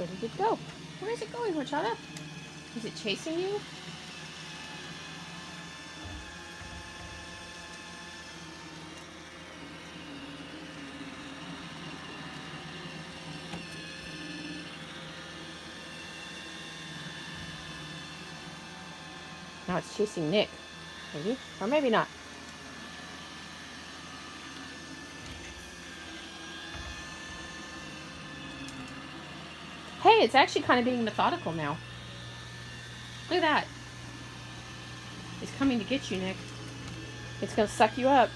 Where did it go? Where is it going, Horchata? Is it chasing you? Now it's chasing Nick. Maybe. Or maybe not. Hey, it's actually kind of being methodical now. Look at that. It's coming to get you, Nick. It's going to suck you up.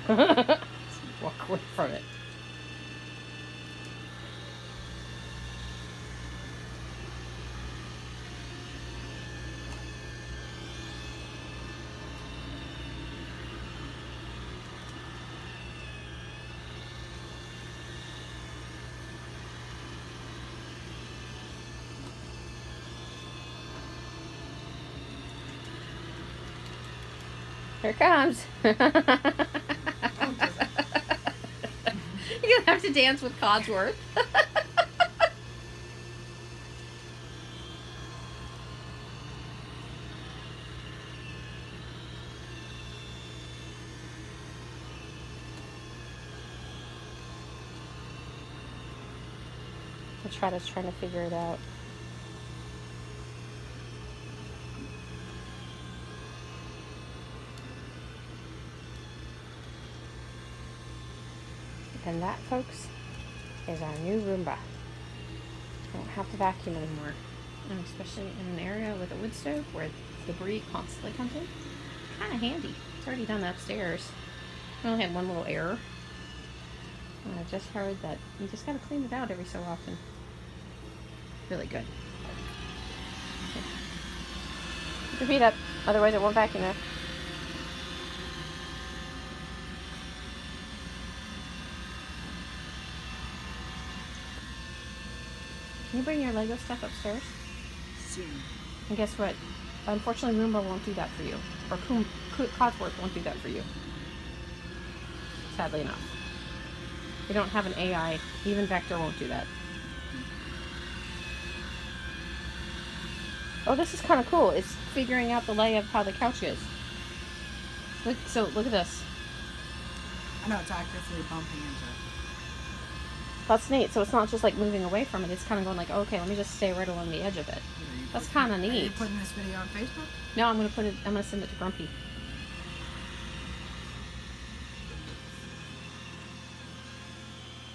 Walk away from it. Here it comes. You're going to have to dance with Codsworth. Trata's trying to figure it out. And that, folks, is our new Roomba. I don't have to vacuum anymore. And especially in an area with a wood stove where debris constantly comes in. Kind of handy. It's already done upstairs. I only had one little error. And I just heard that you just got to clean it out every so often. Really good. Okay. Keep your feet up, otherwise it won't vacuum it. Can you bring your Lego stuff upstairs? Soon. And guess what? Unfortunately, Roomba won't do that for you. Or Codsworth won't do that for you. Sadly enough. We don't have an AI. Even Vector won't do that. Oh, this is kind of cool. It's figuring out the lay of how the couch is. Look at this. I know, it's actively bumping into it. That's neat. So it's not just like moving away from it. It's kind of going like, oh, okay, let me just stay right along the edge of it. That's kind of neat. Are you putting this video on Facebook? No, I'm gonna send it to Grumpy.